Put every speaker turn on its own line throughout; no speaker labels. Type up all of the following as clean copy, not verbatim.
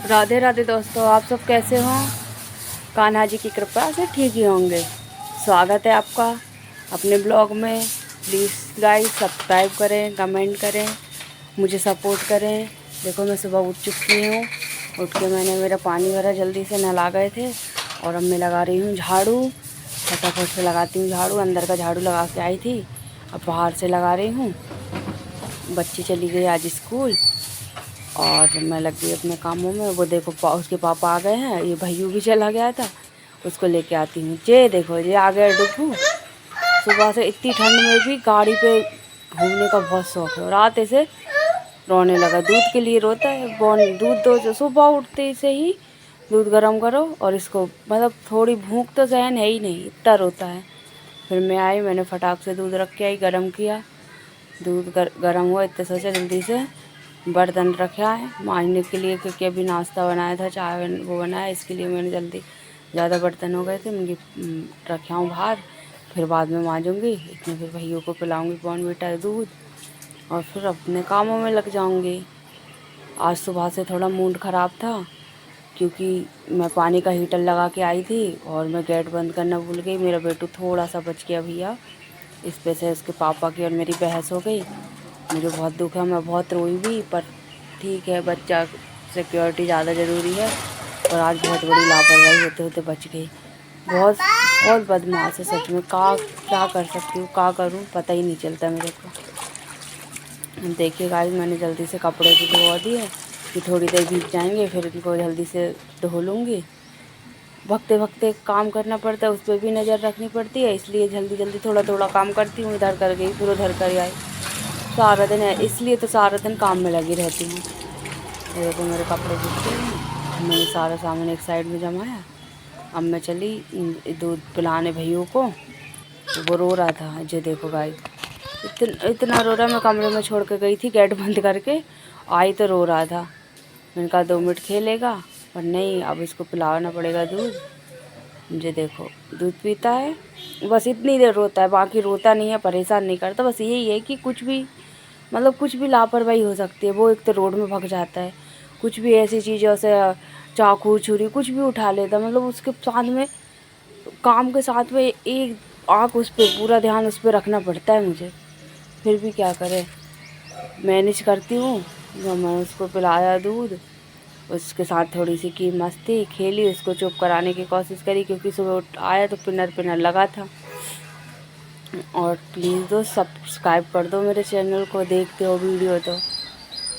राधे राधे दोस्तों, आप सब कैसे हो? कान्हा जी की कृपा से ठीक ही होंगे। स्वागत है आपका अपने ब्लॉग में। प्लीज़ गाइस सब्सक्राइब करें, कमेंट करें, मुझे सपोर्ट करें। देखो मैं सुबह उठ चुकी हूँ। उठ के मैंने मेरा पानी भरा, जल्दी से नहा गए थे और अब मैं लगा रही हूँ झाड़ू। फटाफट से लगाती हूँ झाड़ू। अंदर का झाड़ू लगा के आई थी, अब बाहर से लगा रही हूँ। बच्ची चली गई आज स्कूल और मैं लग गई अपने कामों में। वो देखो उसके पापा आ गए हैं। ये भैयू भी चला गया था, उसको लेके आती हूँ। ये देखो ये आ गया डुग्गू। सुबह से इतनी ठंड में भी गाड़ी पे घूमने का बहुत शौक है और आते से रोने लगा। दूध के लिए रोता है। दूध दो, जो सुबह उठते से ही दूध गर्म करो और इसको मतलब थोड़ी भूख तो सहन है ही नहीं, इतना रोता है। फिर मैं आई, मैंने फटाक से दूध रख के आई, गर्म किया। दूध गर्म हुआ, इतने सोचा जल्दी से बर्तन रखा है मांजने के लिए, क्योंकि अभी नाश्ता बनाया था, चाय वो बनाया, इसके लिए मैंने जल्दी ज़्यादा बर्तन हो गए थे, मैं रखा हूँ बाहर। फिर बाद में मांजूँगी। इतने फिर भैया को पिलाऊँगी बॉर्नवीटा दूध और फिर अपने कामों में लग जाऊँगी। आज सुबह से थोड़ा मूड ख़राब था क्योंकि मैं पानी का हीटर लगा के आई थी और मैं गेट बंद करना भूल गई। मेरा बेटू थोड़ा सा बच गया भैया, इस पे से उसके पापा की और मेरी बहस हो गई। मुझे बहुत दुख है, मैं बहुत रोई भी, पर ठीक है, बच्चा सिक्योरिटी ज़्यादा ज़रूरी है। और आज बहुत बड़ी लापरवाही होते होते बच गई। बहुत बहुत बदमाश है सच में। क्या कर सकती हूँ, क्या करूँ, पता ही नहीं चलता मेरे को। देखिए गाइस, मैंने जल्दी से कपड़े भी धो दिए कि थोड़ी देर भीग जाएंगे, फिर इनको जल्दी से धो लूँगी। वक्ते वक्ते काम करना पड़ता है, उस पर भी नज़र रखनी पड़ती है, इसलिए जल्दी जल्दी थोड़ा थोड़ा काम करती हूँ। इधर कर गई फिर उधर कर आई, सारा दिन है, इसलिए तो सारा दिन काम में लगी रहती हूँ। ये देखो मेरे कपड़े धुलते हैं, मैंने सारा सामान एक साइड में जमाया। अब मैं चली दूध पिलाने भैया को, तो वो रो रहा था। ये देखो गाइस, इतना रो रहा। मैं कमरे में छोड़ के गई थी गेट बंद करके, आई तो रो रहा था। मैंने कहा 2 मिनट खेलेगा, पर नहीं, अब इसको पिलाना पड़ेगा दूध। ये देखो दूध पीता है, बस इतनी देर रोता है, बाकी रोता नहीं है, परेशान नहीं करता। बस यही है कि कुछ भी मतलब कुछ भी लापरवाही हो सकती है। वो एक तो रोड में भग जाता है, कुछ भी ऐसी चीज़ जैसे चाकू छुरी कुछ भी उठा लेता है। मतलब उसके साथ में काम के साथ में एक आँख उस पर, पूरा ध्यान उस पर रखना पड़ता है मुझे। फिर भी क्या करें, मैनेज करती हूँ। जब मैं उसको पिलाया दूध, उसके साथ थोड़ी सी की मस्ती खेली, उसको चुप कराने की कोशिश करी, क्योंकि सुबह आया तो पिनर पिनर लगा था। और प्लीज़ दोस्त सब्सक्राइब कर दो मेरे चैनल को, देखते हो वीडियो तो,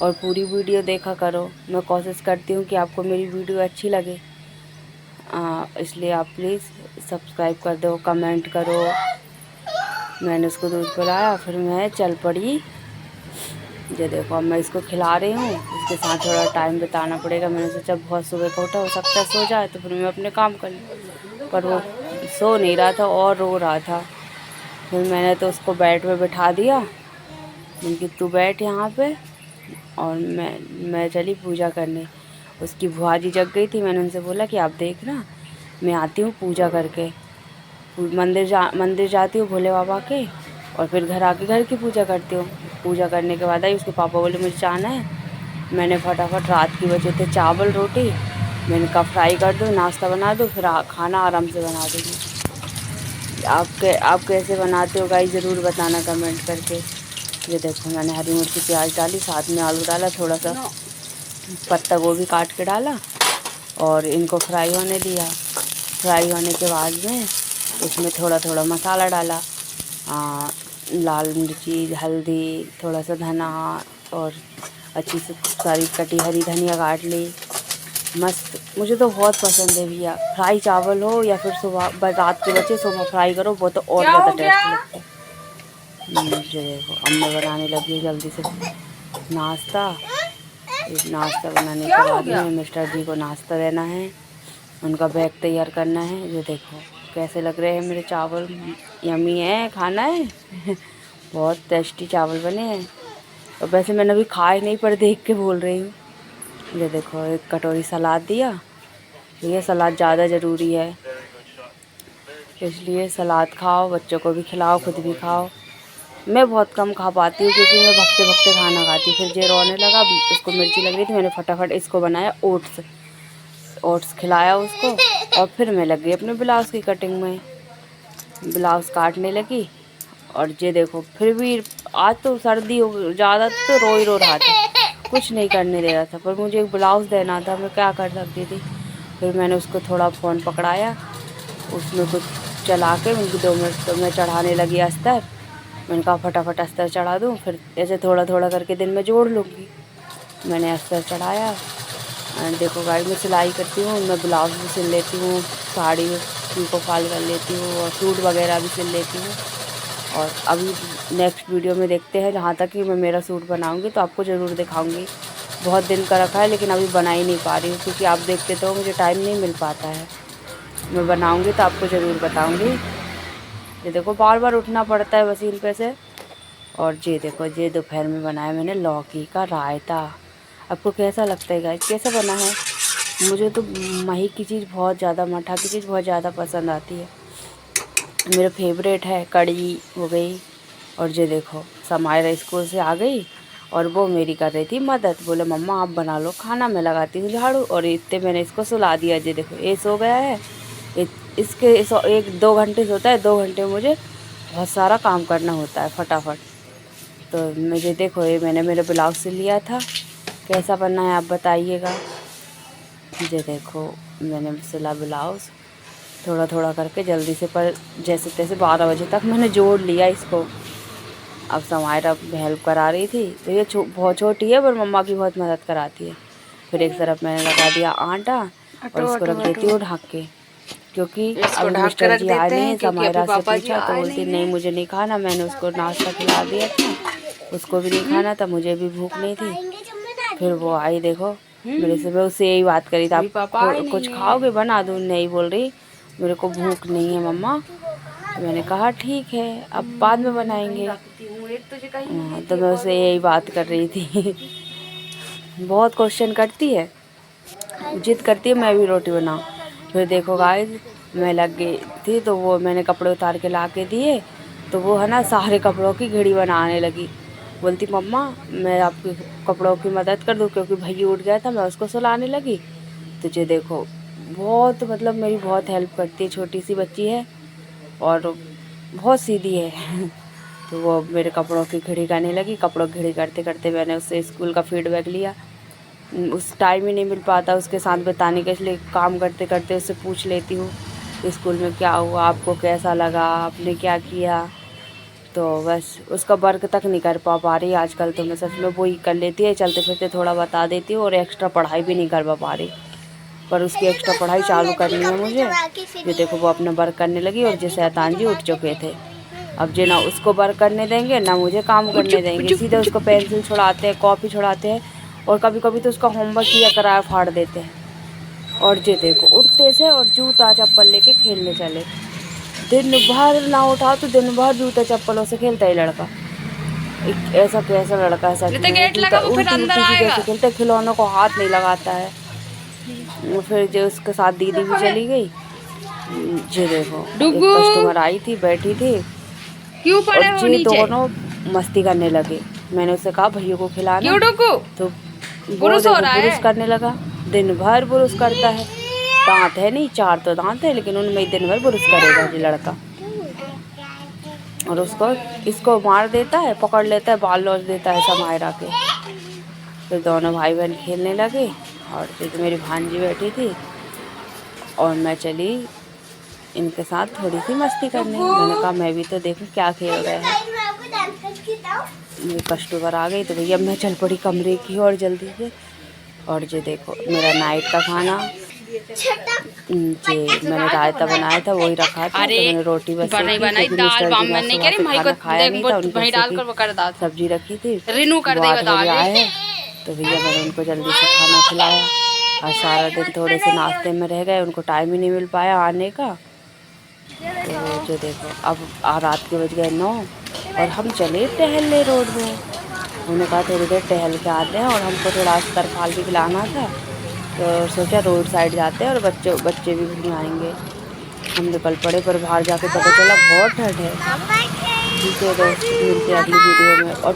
और पूरी वीडियो देखा करो। मैं कोशिश करती हूँ कि आपको मेरी वीडियो अच्छी लगे, इसलिए आप प्लीज़ सब्सक्राइब कर दो, कमेंट करो। मैंने उसको दूध पिलाया, फिर मैं चल पड़ी। ये देखो अब मैं इसको खिला रही हूँ, इसके साथ थोड़ा टाइम बिताना पड़ेगा। मैंने सोचा बहुत सुबह का उठा, हो सकता है सो जाए, तो फिर मैं अपने काम कर लूँ, पर वो सो नहीं रहा था और रो रहा था। फिर मैंने तो उसको बेड पे बिठा दिया, क्योंकि तू बैठ यहाँ पे, और मैं चली पूजा करने। उसकी बुआ जी जग गई थी, मैंने उनसे बोला कि आप देखना, मैं आती हूँ पूजा करके। मंदिर जाती हूँ भोले बाबा के, और फिर घर आके घर की पूजा करती हूँ। पूजा करने के बाद आई, उसके पापा बोले मुझे चाहना है। मैंने फटाफट, रात की बचे थे चावल रोटी, मैंने कहा फ्राई कर दो, नाश्ता बना दो, फिर खाना आराम से बना दूँगी। आप कैसे बनाते हो गाइस, ज़रूर बताना कमेंट करके। ये देखो मैंने हरी मिर्ची प्याज डाली, साथ में आलू डाला, थोड़ा सा पत्ता गोभी काट के डाला और इनको फ्राई होने दिया। फ्राई होने के बाद में इसमें थोड़ा थोड़ा मसाला डाला, लाल मिर्ची, हल्दी, थोड़ा सा धना, और अच्छी से सारी कटी हरी धनिया काट ली। मस्त, मुझे तो बहुत पसंद है भैया। फ्राई चावल हो या फिर सुबह रात के बचे सुबह फ्राई करो, वो तो और ज़्यादा टेस्ट लगता है। मुझे देखो अब मैं बनाने लगी हूँ जल्दी से नाश्ता। नाश्ता बनाने के बाद में मिस्टर जी को नाश्ता देना है, उनका बैग तैयार करना है। ये देखो कैसे लग रहे हैं मेरे चावल, यम्मी है, खाना है। बहुत टेस्टी चावल बने हैं। और वैसे मैंने अभी खाए नहीं, पर देख के बोल रही हूँ। ये देखो एक कटोरी सलाद दिया, ये सलाद ज़्यादा ज़रूरी है, इसलिए सलाद खाओ, बच्चों को भी खिलाओ, खुद भी खाओ। मैं बहुत कम खा पाती हूँ क्योंकि मैं भगते भगते खाना खाती हूँ। फिर जे रोने लगा, उसको मिर्ची लग रही थी, मैंने फटाफट इसको बनाया ओट्स खिलाया उसको। और फिर मैं लग गई अपने ब्लाउज़ की कटिंग में, ब्लाउज़ काटने लगी। और ये देखो फिर भी आज तो सर्दी हो ज़्यादा तो रो ही रो रहा था, कुछ नहीं करने दे रहा था, पर मुझे एक ब्लाउज़ देना था, मैं क्या कर सकती थी। फिर मैंने उसको थोड़ा फ़ोन पकड़ाया, उसमें कुछ चला के उनकी 2 मिनट तो मैं चढ़ाने लगी अस्तर। मैंने कहा फटाफट अस्तर चढ़ा दूँ, फिर ऐसे थोड़ा थोड़ा करके दिन में जोड़ लूँगी। मैंने अस्तर चढ़ाया। देखो गाइस, मैं सिलाई करती हूँ, मैं ब्लाउज़ भी सिल लेती हूँ, साड़ी पिको फॉल कर लेती हूँ और सूट वगैरह भी सिल लेती हूँ। और अभी नेक्स्ट वीडियो में देखते हैं, जहाँ तक कि मैं मेरा सूट बनाऊँगी तो आपको ज़रूर दिखाऊँगी। बहुत दिन का रखा है लेकिन अभी बना ही नहीं पा रही हूँ क्योंकि आप देखते तो मुझे टाइम नहीं मिल पाता है। मैं बनाऊँगी तो आपको ज़रूर बताऊँगी। ये देखो बार बार उठना पड़ता है मशीन पे से। और ये देखो, ये दोपहर में बनाया मैंने लौकी का रायता। आपको कैसा लगता है गाइस, कैसा बना है? मुझे तो मही की चीज़ बहुत ज़्यादा, मठा की चीज़ बहुत ज़्यादा पसंद आती है। मेरा फेवरेट है। कढ़ी हो गई। और ये देखो समायरा स्कूल से आ गई और वो मेरी कर रही थी मदद। बोले मम्मा आप बना लो खाना, मैं लगाती हूँ झाड़ू। और इतने मैंने इसको सुला दिया। ये देखो ये सो गया है। इसके 1-2 घंटे सोता है, 2 घंटे मुझे बहुत सारा काम करना होता है फटाफट। तो मुझे देखो, ये मैंने मेरा ब्लाउज सिल लिया था, कैसा बनना है आप बताइएगा। ये देखो मैंने सिला ब्लाउज़ थोड़ा थोड़ा करके जल्दी से, पर जैसे तैसे 12 बजे तक मैंने जोड़ लिया इसको। अब समायरा हेल्प करा रही थी, तो ये बहुत छोटी है पर मम्मा की बहुत मदद कराती है। फिर एक तरफ मैंने लगा दिया आटा और इसको रख देती हूँ ढक के, क्योंकि अभी मिस्टर जी आए नहीं। समायरा से पूछा तो बोलती नहीं मुझे नहीं खाना। मैंने उसको नाश्ता खिला दिया था, उसको भी नहीं खाना था, मुझे भी भूख नहीं थी। फिर वो आई, देखो मेरे से, मैं उससे यही बात करी था, आप कुछ खाओगे बना दूँ? नहीं, बोल रही मेरे को भूख नहीं है मम्मा। तो मैंने कहा ठीक है, अब बाद में बनाएंगे। तो मैं उससे यही बात कर रही थी। बहुत क्वेश्चन करती है, जिद करती है मैं भी रोटी बनाऊँ। फिर देखो गाइस, मैं लग गई थी तो वो मैंने कपड़े उतार के ला के दिए, तो वो है ना सारे कपड़ों की घड़ी बनाने लगी। बोलती मम्मा मैं आपके कपड़ों की मदद कर दूँ, क्योंकि भैया उठ गया था, मैं उसको सुलाने लगी। तो ये देखो बहुत, मतलब मेरी बहुत हेल्प करती है। छोटी सी बच्ची है और बहुत सीधी है। तो वो मेरे कपड़ों की घड़ी करने लगी। कपड़ों की घड़ी करते करते मैंने उससे स्कूल का फीडबैक लिया। उस टाइम ही नहीं मिल पाता उसके साथ बिताने का, इसलिए काम करते करते उससे पूछ लेती हूँ स्कूल में क्या हुआ, आपको कैसा लगा, आपने क्या किया। तो बस उसका वर्क तक नहीं कर पा रही आजकल। तो मैं सच में वो ही कर लेती है, चलते फिरते थोड़ा बता देती हूँ, और एक्स्ट्रा पढ़ाई भी नहीं कर पा रही। पर उसकी एक्स्ट्रा पढ़ाई चालू करनी है मुझे। ये देखो वो अपना वर्क करने लगी और जैसे शैतान जी उठ चुके थे। अब जो ना उसको वर्क करने देंगे ना मुझे काम करने देंगे, सीधे उसको पेंसिल छुड़ाते हैं, कॉपी छुड़ाते हैं, और कभी कभी तो उसका होमवर्क किया कराया फाड़ देते हैं। और ये देखो उठते से और जूता चप्पल लेके खेलने चले। दिन भर ना उठाओ तो दिन भर जूता चप्पलों से खेलता है लड़का। एक ऐसा कैसा लड़का है सच में,
गेट लगा वो फिर अंदर आएगा।
खेलते खिलौनों को हाथ नहीं लगाता है। फिर जो उसके साथ दीदी भी चली गई। ये देखो एक कस्टमर आई थी, बैठी थी,
क्यों पड़े हो
और ये
नीचे?
दोनों मस्ती करने लगे। मैंने उससे कहा भैया को खिलाना,
क्यों डुगू?
तो वो
बुरुस हो
देखो
रहा
बुरुस
है।
करने लगा। दिन भर बुरुस करता है, दांत है नहीं, 4 तो दांत है, लेकिन उनमें दिन भर बुरुस करेगा ये लड़का। और उसको इसको मार देता है, पकड़ लेता है, बाल लौट देता है समायरा के। फिर दोनों भाई बहन खेलने लगे और फिर मेरी भांजी बैठी थी और मैं चली इनके साथ थोड़ी सी मस्ती करने। मैंने कहा मैं भी तो देखूं क्या खेल रहे हैं। मेरे कस्टमर आ गई तो भैया मैं चल पड़ी कमरे की और जल्दी से। और ये देखो मेरा नाइट का खाना, जी मैंने रायता बनाया था वही रखा था। तो मैंने रोटी बस
बनाई
सेकी क्योंकि मिस्टर जी ने सुबह से खाना खाया नहीं था, उनके हिस्से की सब्जी रखी थी। वो 8 बजे आए हैं तो भैया मैंने उनको जल्दी से खाना खिलाया। और सारा दिन थोड़े से नाश्ते में रह गए, उनको टाइम ही नहीं मिल पाया आने का। तो जो देखो अब रात के बज गए 9 और हम चले टहलने रोड में। उन्होंने कहा थोड़ी देर टहल के आते हैं, और हमको थोड़ा तरफाल भी खिलाना था, तो सोचा रोड साइड जाते हैं और बच्चे भी घूम आएंगे। हम निकल पड़े, पर बाहर जाके पता चला बहुत ठंड है। ठीक है दोस्त, मिलते हैं अगली वीडियो में। और